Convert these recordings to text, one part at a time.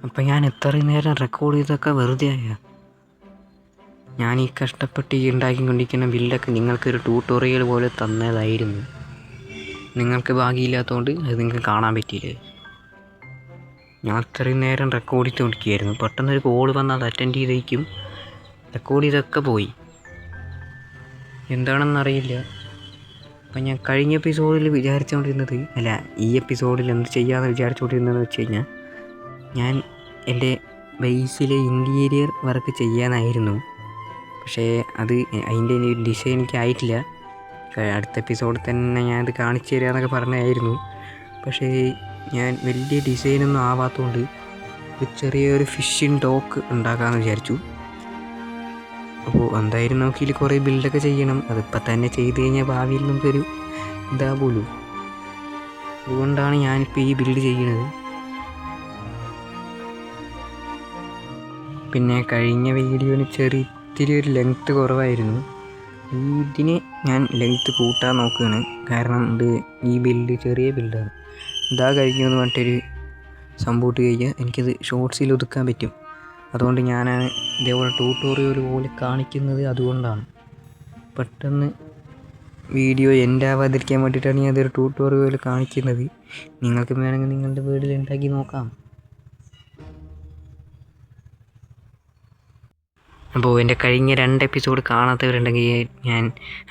അപ്പം ഞാൻ എത്രയും നേരം റെക്കോർഡ് ചെയ്തൊക്കെ വെറുതെ ആയ. ഞാൻ ഈ കഷ്ടപ്പെട്ട് ഈ ഉണ്ടാക്കിക്കൊണ്ടിരിക്കുന്ന ബില്ലൊക്കെ നിങ്ങൾക്കൊരു ട്യൂട്ടോറിയൽ പോലെ തന്നതായിരുന്നു. നിങ്ങൾക്ക് ഭാഗ്യമില്ലാത്തതുകൊണ്ട് അത് നിങ്ങൾക്ക് കാണാൻ പറ്റിയില്ലേ. ഞാൻ അത്രയും നേരം റെക്കോർഡ് ചെയ്തുകൊണ്ടിരിക്കുകയായിരുന്നു. പെട്ടെന്നൊരു കോൾ വന്ന് അത് അറ്റൻഡ് ചെയ്തേക്കും റെക്കോർഡ് ചെയ്തൊക്കെ പോയി. എന്താണെന്നറിയില്ല. അപ്പം ഞാൻ കഴിഞ്ഞ എപ്പിസോഡിൽ വിചാരിച്ചുകൊണ്ടിരുന്നത്, ഈ എപ്പിസോഡിൽ എന്ത് ചെയ്യാമെന്ന് വിചാരിച്ചുകൊണ്ടിരുന്നതെന്ന് വെച്ച് കഴിഞ്ഞാൽ, ഞാൻ എൻ്റെ ബേസിലെ ഇൻറ്റീരിയർ വർക്ക് ചെയ്യാനായിരുന്നു. പക്ഷേ അതിൻ്റെ ഒരു ഡിസൈൻ എനിക്ക് ആയിട്ടില്ല. അടുത്ത എപ്പിസോഡിൽ തന്നെ ഞാനത് കാണിച്ചു തരാമെന്നൊക്കെ പറഞ്ഞായിരുന്നു. പക്ഷേ ഞാൻ വലിയ ഡിസൈനൊന്നും ആവാത്തതുകൊണ്ട് ഒരു ചെറിയൊരു ഫിഷിങ് ഡോക്ക് ഉണ്ടാക്കാമെന്ന് വിചാരിച്ചു. അപ്പോൾ എന്തായാലും നമുക്ക് ഇതിൽ കുറേ ബിൽഡൊക്കെ ചെയ്യണം. അതിപ്പോൾ തന്നെ ചെയ്ത് കഴിഞ്ഞാൽ ഭാവിയിൽ നമുക്കൊരു പോലും. അതുകൊണ്ടാണ് ഞാനിപ്പോൾ ഈ ബിൽഡ് ചെയ്യുന്നത്. പിന്നെ കഴിഞ്ഞ വീഡിയോന് ഇത്തിരി ഒരു ലെങ്ത്ത് കുറവായിരുന്നു. ഇതിന് ഞാൻ ലെങ്ത്ത് കൂട്ടാൻ നോക്കുകയാണ്. കാരണം ഈ ബിൽഡ് ചെറിയ ബിൽഡാണ്. കഴിക്കുമെന്ന് പറഞ്ഞിട്ടൊരു സംഭവം കഴിഞ്ഞാൽ എനിക്കത് ഷോർട്സിൽ ഒതുക്കാൻ പറ്റും. അതുകൊണ്ട് ഞാനാണ് ഇതേപോലെ ട്യൂട്ടോറിയൽ പോലെ കാണിക്കുന്നത്. അതുകൊണ്ടാണ് പെട്ടെന്ന് വീഡിയോ എൻ്റെ ആവാതിരിക്കാൻ വേണ്ടിയിട്ടാണ് ഞാൻ അതൊരു ട്യൂട്ടോറിയൽ കാണിക്കുന്നത്. നിങ്ങൾക്ക് വേണമെങ്കിൽ നിങ്ങളുടെ വീട്ടിൽ ഉണ്ടാക്കി നോക്കാം. അപ്പോൾ എൻ്റെ കഴിഞ്ഞ 2 എപ്പിസോഡ് കാണാത്തവരുണ്ടെങ്കിൽ ഞാൻ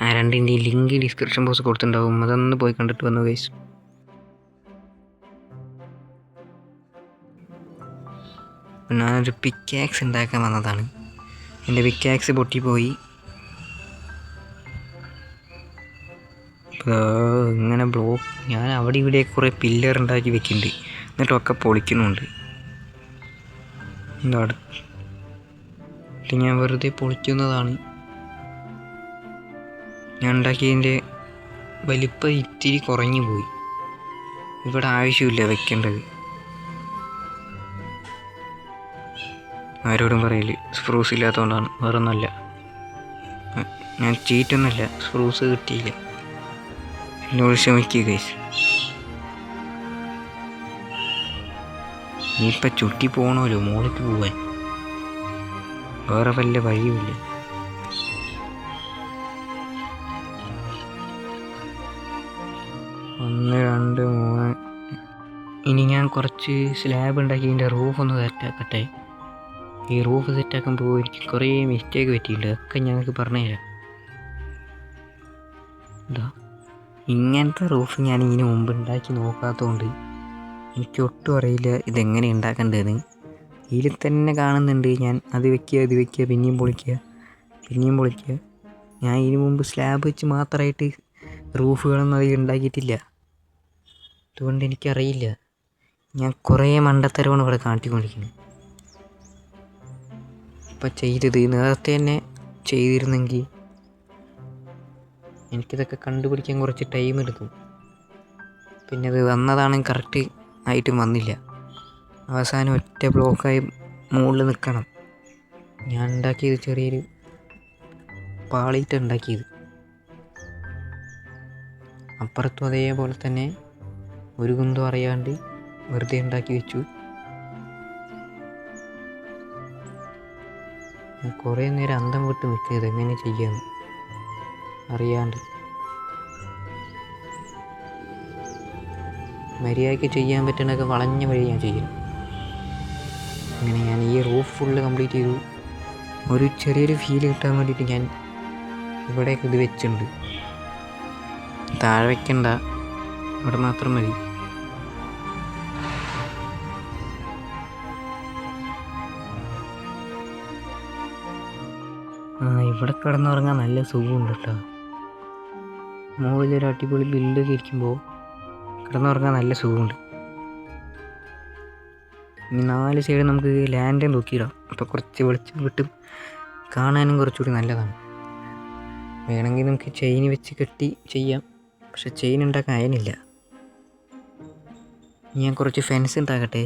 ആ 2ൻ്റെയും ലിങ്ക് ഡിസ്ക്രിപ്ഷൻ ബോക്സ് കൊടുത്തിട്ടുണ്ടാവും. അതൊന്ന് പോയി കണ്ടിട്ട് വന്നു ഗൈസ്. ഞാനൊരു പിക്കാക്സ് ഉണ്ടാക്കാൻ വന്നതാണ്. എൻ്റെ പിക്കാക്സ് പൊട്ടിപ്പോയി. ഇങ്ങനെ ഞാൻ അവിടെ ഇവിടെ കുറേ പില്ലർ ഉണ്ടാക്കി വെക്കുന്നുണ്ട്. എന്നിട്ടൊക്കെ പൊളിക്കുന്നുണ്ട്. ഞാൻ വെറുതെ പൊളിക്കുന്നതാണ്. ഞാൻ ഉണ്ടാക്കിയതിൻ്റെ വലിപ്പം ഇത്തിരി കുറഞ്ഞു പോയി. ഇവിടെ ആവശ്യമില്ല വെക്കേണ്ടത്. ആരോടും പറയില്ല, സ്പ്രൂസ് ഇല്ലാത്തതുകൊണ്ടാണ്, വേറൊന്നുമല്ല. ഞാൻ ചീറ്റൊന്നുമില്ല, സ്പ്രൂസ് കിട്ടിയില്ല. എന്നോട് ക്ഷമിക്കുക ഗൈസ്. ഇനിയിപ്പം ചുറ്റി പോകണമല്ലോ മോളിക്ക് പോവാൻ. വേറെ വല്ല വഴിയുമില്ല. ഒന്ന്, രണ്ട്, മൂന്ന്. ഇനി ഞാൻ കുറച്ച് സ്ലാബ് ഉണ്ടാക്കി ഇതിൻ്റെ റൂഫൊന്ന് സെറ്റാക്കട്ടെ. ഈ റൂഫ് സെറ്റാക്കുമ്പോൾ എനിക്ക് കുറേ മിസ്റ്റേക്ക് പറ്റിയിട്ടുണ്ട്. അതൊക്കെ ഞങ്ങൾക്ക് പറഞ്ഞുതരാം. ഇങ്ങനത്തെ റൂഫ് ഞാൻ ഇതിന് മുമ്പ് ഉണ്ടാക്കി നോക്കാത്തതുകൊണ്ട് എനിക്ക് ഒട്ടും അറിയില്ല ഇതെങ്ങനെ ഉണ്ടാക്കേണ്ടതെന്ന്. ഇതിൽ തന്നെ കാണുന്നുണ്ട് ഞാൻ അത് വയ്ക്കുക പിന്നെയും പൊളിക്കുക. ഞാൻ ഇതിനു മുമ്പ് സ്ലാബ് വെച്ച് മാത്രമായിട്ട് റൂഫുകളൊന്നും അധികം ഉണ്ടാക്കിയിട്ടില്ല. അതുകൊണ്ട് എനിക്കറിയില്ല. ഞാൻ കുറേ മണ്ടത്തരമാണ് ഇവിടെ കാട്ടിക്കൊണ്ടിരിക്കുന്നത്. ഇപ്പം നേരത്തെ തന്നെ ചെയ്തിരുന്നെങ്കിൽ എനിക്കിതൊക്കെ കണ്ടുപിടിക്കാൻ കുറച്ച് ടൈം എടുക്കും. പിന്നെ അത് വന്നതാണെങ്കിൽ കറക്റ്റ് ആയിട്ടും വന്നില്ല. അവസാനം ഒറ്റ ബ്ലോക്കായി മുകളിൽ നിൽക്കണം. ഞാൻ ഉണ്ടാക്കിയത് ചെറിയൊരു പാളിയിട്ട് ഉണ്ടാക്കിയത്. അപ്പുറത്തും അതേപോലെ തന്നെ ഒരു കുന്തം അറിയാണ്ട് വെറുതെ ഉണ്ടാക്കി വെച്ചു. ഞാൻ കുറേ നേരം അന്തം വിട്ട് നിൽക്കുന്നത് എങ്ങനെ ചെയ്യാമെന്ന് അറിയാണ്ട്. മര്യാദയ്ക്ക് ചെയ്യാൻ പറ്റുന്നതൊക്കെ വളഞ്ഞ വഴി ഞാൻ ചെയ്യും. അങ്ങനെ ഞാൻ ഈ റൂഫ് ഫുള്ള് കംപ്ലീറ്റ് ചെയ്തു. ഒരു ചെറിയൊരു ഫീൽ കിട്ടാൻ വേണ്ടിയിട്ട് ഞാൻ ഇവിടെയൊക്കെ ഇത് വെച്ചിട്ടുണ്ട്. താഴെ വയ്ക്കണ്ട, ഇവിടെ മാത്രം മതി. ഇവിടെ കിടന്നുറങ്ങാൻ നല്ല സുഖമുണ്ട് കേട്ടോ. മുകളിലൊരു അടിപൊളി ബിൽഡൊക്കെ ഇരിക്കുമ്പോൾ കിടന്നുറങ്ങാൻ നല്ല സുഖമുണ്ട്. ഇനി 4 സൈഡ് നമുക്ക് ലാൻഡ് നോക്കിയിടാം. അപ്പോൾ കുറച്ച് വെളിച്ചം കിട്ടും, കാണാനും കുറച്ചുകൂടി നല്ലതാണ്. വേണമെങ്കിൽ നമുക്ക് ചെയിൻ വെച്ച് കെട്ടി ചെയ്യാം. പക്ഷെ ചെയിൻ ഉണ്ടാക്കാൻ അയനില്ല. ഞാൻ കുറച്ച് ഫെൻസ് ഉണ്ടാക്കട്ടെ.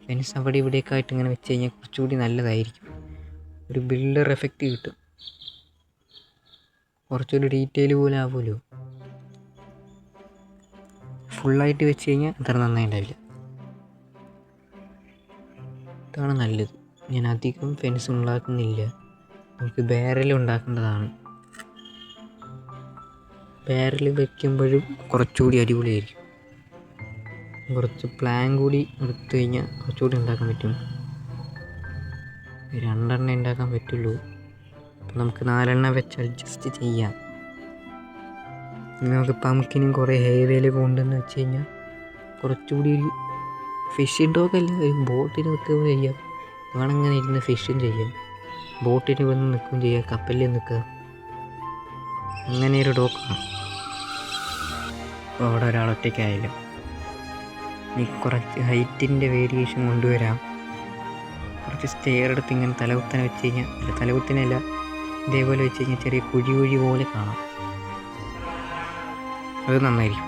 ഫെൻസ് അവിടെ ഇവിടെയൊക്കെ ആയിട്ട് ഇങ്ങനെ വെച്ച് കഴിഞ്ഞാൽ കുറച്ചുകൂടി നല്ലതായിരിക്കും. ഒരു ബിൽഡർ എഫക്റ്റ് കിട്ടും. കുറച്ചൊരു ഡീറ്റെയിൽ പോലെ ആവുമല്ലോ. ഫുള്ളായിട്ട് വെച്ച് കഴിഞ്ഞാൽ അത്ര നന്നായി ഉണ്ടാവില്ല. ഇതാണ് നല്ലത്. ഞാൻ അധികം ഫെൻസ് ഉണ്ടാക്കുന്നില്ല. നമുക്ക് ബാരൽ ഉണ്ടാക്കേണ്ടതാണ്. ബാരൽ വയ്ക്കുമ്പോഴും കുറച്ചുകൂടി അടിപൊളിയായിരിക്കും. കുറച്ച് പ്ലാൻ കൂടി എടുത്തു കഴിഞ്ഞാൽ കുറച്ചുകൂടി ഉണ്ടാക്കാൻ പറ്റും. 2 ഉണ്ടാക്കാൻ പറ്റുള്ളൂ. അപ്പം നമുക്ക് 4 വെച്ച് അഡ്ജസ്റ്റ് ചെയ്യാം. നമുക്ക് പംകിനും കുറേ ഹേവേലൊക്കെ ഉണ്ടെന്ന് വെച്ച് കഴിഞ്ഞാൽ കുറച്ചുകൂടി ഒരു ഫിഷിംഗ് ഡോഗല്ല, ഒരു ബോട്ടിന് നിൽക്കുകയും ചെയ്യാം. വേണമെങ്ങനെ ഇരുന്ന് ഫിഷും ചെയ്യാം, ബോട്ടിന് വന്ന് നിൽക്കുകയും ചെയ്യാം, കപ്പലിൽ നിൽക്കുക. അങ്ങനെ ഒരു ഡോഗാണ്. അപ്പോൾ അവിടെ ഒരാളൊറ്റയ്ക്കായാലും ഇനി കുറച്ച് ഹൈറ്റിൻ്റെ വേരിയേഷൻ കൊണ്ടുവരാം. കുറച്ച് സ്റ്റെയർ എടുത്ത് ഇങ്ങനെ തലകുത്തനെ വെച്ച് കഴിഞ്ഞാൽ, അല്ല തലകുത്തനല്ല, ഇതേപോലെ വെച്ച് കഴിഞ്ഞാൽ ചെറിയ കുഴി പോലെ കാണാം. അത് നന്നായിരിക്കും.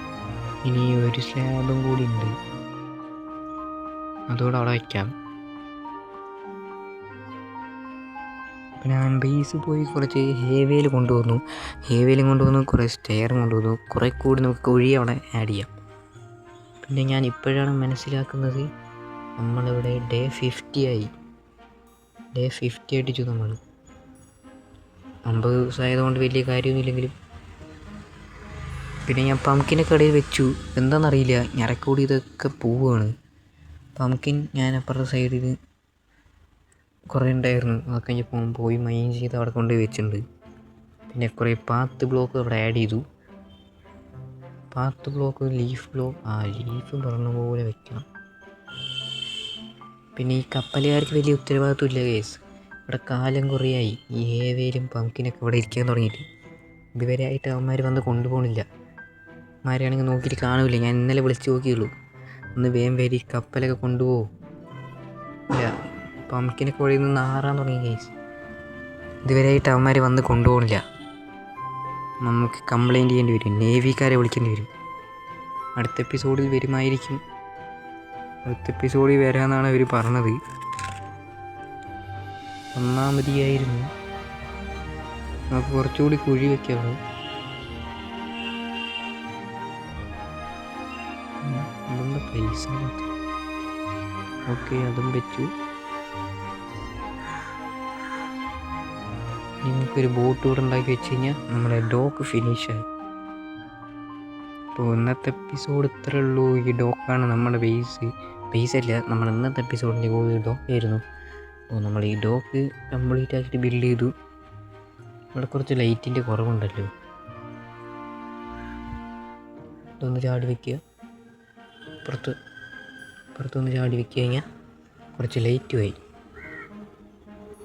ഇനി ഒരു സ്ലാബും കൂടി ഉണ്ട്, അതുകൂടെ അവിടെ വയ്ക്കാം. അപ്പം ഞാൻ ബേസ് പോയി കുറച്ച് ഹേവേൽ കൊണ്ടുവന്നു, കുറേ സ്റ്റെയർ കൊണ്ടുവന്നു. കുറേ കൂടി നമുക്ക് കുഴി അവിടെ ആഡ് ചെയ്യാം. പിന്നെ ഞാൻ ഇപ്പോഴാണ് മനസ്സിലാക്കുന്നത് നമ്മളിവിടെ ഡേ 50 അടിച്ചു. നമ്മൾ 50 ദിവസമായതുകൊണ്ട് വലിയ കാര്യമൊന്നുമില്ലെങ്കിലും. പിന്നെ ഞാൻ പംകിൻ്റെ കടയിൽ വെച്ചു. എന്താണെന്നറിയില്ല, ഞരക്കൂടി ഇതൊക്കെ പോവുകയാണ്. പംകിൻ ഞാൻ അപ്പുറത്തെ സൈഡിൽ കുറേ ഉണ്ടായിരുന്നു, അതൊക്കെ ഞാൻ പോയി മൈൻ ചെയ്ത് അവിടെ കൊണ്ടുപോയി വെച്ചിട്ടുണ്ട്. പിന്നെ കുറേ പാത്ത് ബ്ലോക്ക് അവിടെ ആഡ് ചെയ്തു. പാത്ത് ബ്ലോക്ക്, ലീഫ് പറഞ്ഞ പോലെ വെക്കണം. പിന്നെ ഈ കപ്പലുകാർക്ക് വലിയ ഉത്തരവാദിത്വം ഇല്ല കേസ്. ഇവിടെ കാലം കുറേയായി ഈ ഹേവേലും പംകിനൊക്കെ ഇവിടെ ഇരിക്കാൻ തുടങ്ങിയിട്ട്. ഇതുവരെ ആയിട്ട് അവന്മാർ വന്ന് കൊണ്ടുപോകണില്ല. അവന്മാരാണെങ്കിൽ നോക്കിയിട്ട് കാണില്ല. ഞാൻ ഇന്നലെ വിളിച്ച് നോക്കിയുള്ളൂ, ഒന്ന് വേഗം വരി, കപ്പലൊക്കെ കൊണ്ടുപോകും. ഇല്ല, പംകിനൊക്കെ ഇവിടെ നിന്ന് നാറാൻ തുടങ്ങി കേസ്. ഇതുവരെ ആയിട്ട് അവന്മാർ വന്ന് കൊണ്ടുപോകണില്ല. നമുക്ക് കംപ്ലൈൻറ്റ് ചെയ്യേണ്ടി വരും, നേവിക്കാരെ വിളിക്കേണ്ടി വരും. അടുത്ത എപ്പിസോഡിൽ വരുമായിരിക്കും. അടുത്ത എപ്പിസോഡിൽ വരാമെന്നാണ് അവർ പറഞ്ഞത്. ഒന്നാമതിയായിരുന്നു. നമുക്ക് കുറച്ചുകൂടി കുഴി വയ്ക്കാവുള്ളൂ. അതൊന്ന് പൈസ ഓക്കെ, അതും വെച്ചു. നമുക്കൊരു ബോട്ട് കൂടെ ഉണ്ടാക്കി വെച്ച് കഴിഞ്ഞാൽ നമ്മുടെ ഡോക്ക് ഫിനിഷായി. അപ്പോൾ ഇന്നത്തെ എപ്പിസോഡ് ഇത്രയേ ഉള്ളൂ. ഈ ഡോക്കാണ് നമ്മുടെ ബേസല്ല, നമ്മൾ ഇന്നത്തെ എപ്പിസോഡിൻ്റെ ഡോക്കായിരുന്നു. അപ്പോൾ നമ്മൾ ഈ ഡോക്ക് കംപ്ലീറ്റ് ആക്കിയിട്ട് ബിൽഡ് ചെയ്തു. ഇവിടെ കുറച്ച് ലൈറ്റിൻ്റെ കുറവുണ്ടല്ലോ, ഇതൊന്ന് ചാടി വയ്ക്കുക, പുറത്തൊന്ന് ചാടി വയ്ക്കുക കഴിഞ്ഞാൽ കുറച്ച് ലൈറ്റുമായി.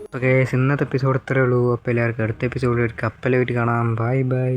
അപ്പോൾ ഇന്നത്തെ എപ്പിസോഡ് ഇത്രയേ ഉള്ളൂ. അപ്പോൾ എല്ലാവർക്കും അടുത്ത എപ്പിസോഡിൽ ഒരു കപ്പലായിട്ട് കാണാം. ബൈ.